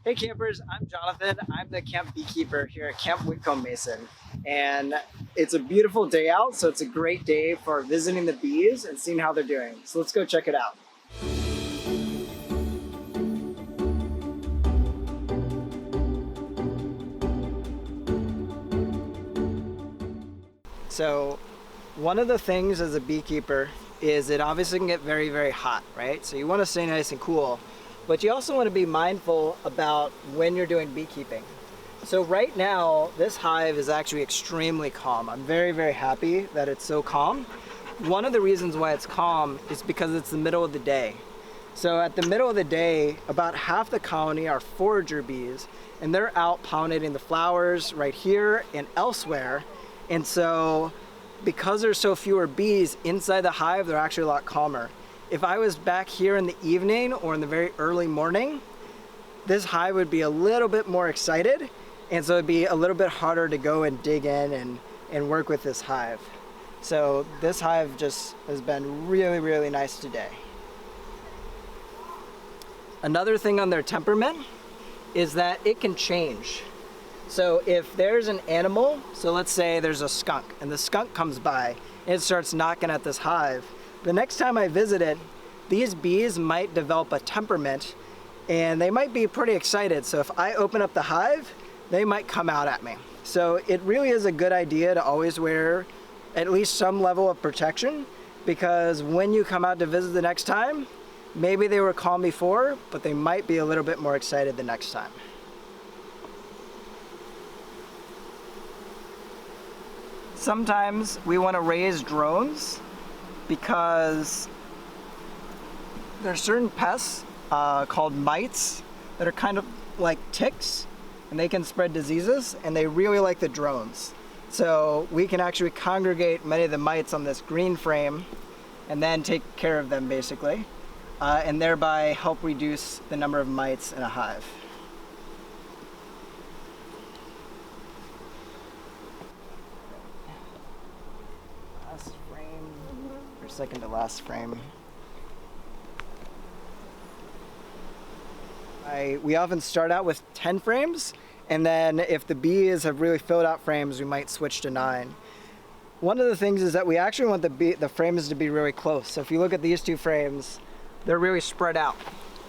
Hey campers, I'm Jonathan. I'm the camp beekeeper here at Camp Whitcomb Mason. And it's a beautiful day out, so it's a great day for visiting the bees and seeing how they're doing. So let's go check it out. So one of the things as a beekeeper is it obviously can get very, very hot, right? So you want to stay nice and cool. But you also want to be mindful about when you're doing beekeeping. So right now, this hive is actually extremely calm. I'm very, very happy that it's so calm. One of the reasons why it's calm is because it's the middle of the day. So at the middle of the day, about half the colony are forager bees, and they're out pollinating the flowers right here and elsewhere. And so because there's so fewer bees inside the hive, they're actually a lot calmer. If I was back here in the evening or in the very early morning, this hive would be a little bit more excited, and so it'd be a little bit harder to go and dig in and work with this hive. So this hive just has been really, really nice today. Another thing on their temperament is that it can change. So if there's an animal, so let's say there's a skunk, and the skunk comes by and it starts knocking at this hive, the next time I visit it, these bees might develop a temperament and they might be pretty excited. So if I open up the hive, they might come out at me. So it really is a good idea to always wear at least some level of protection, because when you come out to visit the next time, maybe they were calm before, but they might be a little bit more excited the next time. Sometimes we want to raise drones because there's certain pests called mites that are kind of like ticks, and they can spread diseases, and they really like the drones. So we can actually congregate many of the mites on this green frame and then take care of them basically, and thereby help reduce the number of mites in a hive. Second to last frame. We often start out with 10 frames, and then if the bees have really filled out frames, we might switch to 9. One of the things is that we actually want the frames to be really close. So if you look at these two frames, they're really spread out.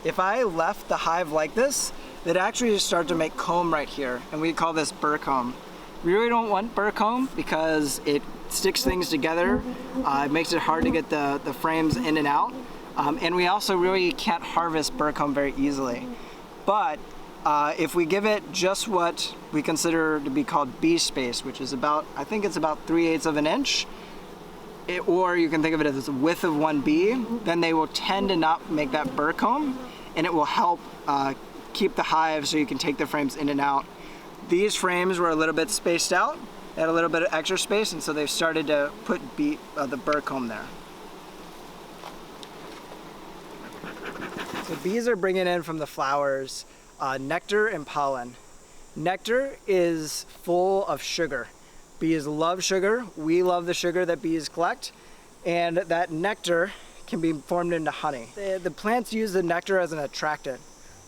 If I left the hive like this, they'd actually just start to make comb right here, and we call this burr comb. We really don't want burr comb because it sticks things together. It makes it hard to get the frames in and out. And we also really can't harvest burr comb very easily. But if we give it just what we consider to be called bee space, which is about, I think it's about 3/8 of an inch, or you can think of it as the width of one bee, then they will tend to not make that burr comb, and it will help keep the hive so you can take the frames in and out. These frames were a little bit spaced out, they had a little bit of extra space, and so they've started to put the burr comb there. So bees are bringing in from the flowers nectar and pollen. Nectar is full of sugar. Bees love sugar. We love the sugar that bees collect, and that nectar can be formed into honey. The plants use the nectar as an attractant.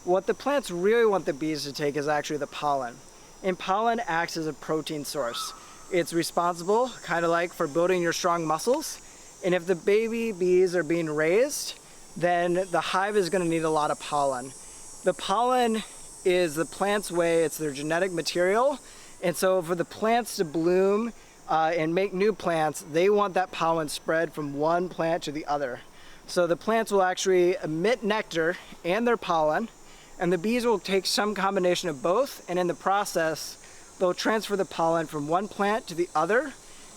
What the plants really want the bees to take is actually the pollen. And pollen acts as a protein source. It's responsible, kind of like for building your strong muscles. And if the baby bees are being raised, then the hive is going to need a lot of pollen. The pollen is the plant's way, it's their genetic material. And so for the plants to bloom and make new plants, they want that pollen spread from one plant to the other. So the plants will actually emit nectar and their pollen, and the bees will take some combination of both, and in the process, they'll transfer the pollen from one plant to the other,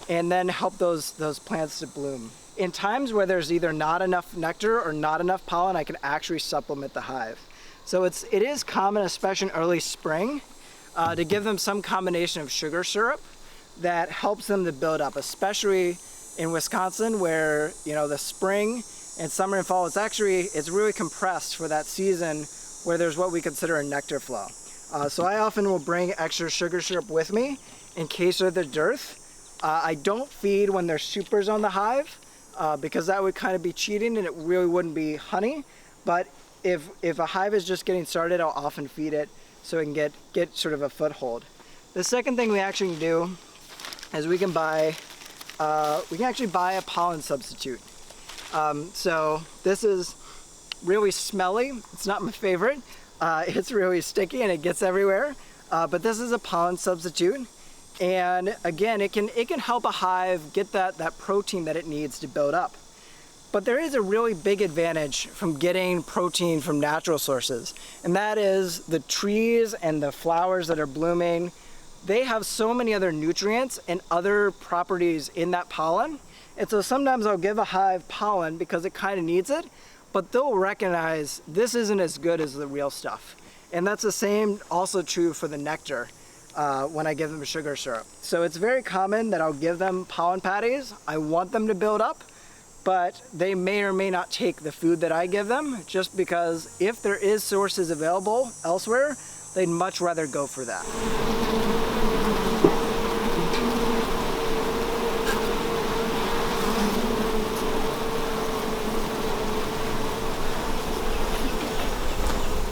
and then help those plants to bloom. In times where there's either not enough nectar or not enough pollen, I can actually supplement the hive. So it is common, especially in early spring, to give them some combination of sugar syrup that helps them to build up, especially in Wisconsin, where the spring and summer and fall, it's really compressed for that season where there's what we consider a nectar flow. So I often will bring extra sugar syrup with me in case of the dearth. I don't feed when there's supers on the hive because that would kind of be cheating and it really wouldn't be honey. But if a hive is just getting started, I'll often feed it so it can get sort of a foothold. The second thing we actually do is we can actually buy a pollen substitute. So this is really smelly. It's not my favorite. It's really sticky and it gets everywhere. But this is a pollen substitute. And again, it can help a hive get that protein that it needs to build up. But there is a really big advantage from getting protein from natural sources, and that is the trees and the flowers that are blooming. They have so many other nutrients and other properties in that pollen. And so sometimes I'll give a hive pollen because it kind of needs it, but they'll recognize this isn't as good as the real stuff. And that's the same also true for the nectar when I give them sugar syrup. So it's very common that I'll give them pollen patties. I want them to build up, but they may or may not take the food that I give them, just because if there is sources available elsewhere, they'd much rather go for that.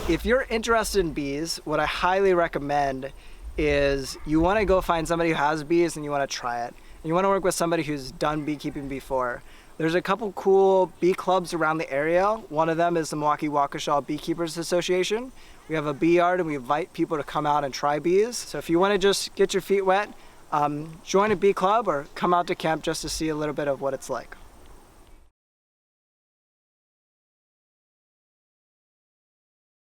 If you're interested in bees, what I highly recommend is you want to go find somebody who has bees and you want to try it. And you want to work with somebody who's done beekeeping before. There's a couple cool bee clubs around the area. One of them is the Milwaukee Waukesha Beekeepers Association. We have a bee yard and we invite people to come out and try bees. So if you want to just get your feet wet, join a bee club or come out to camp just to see a little bit of what it's like.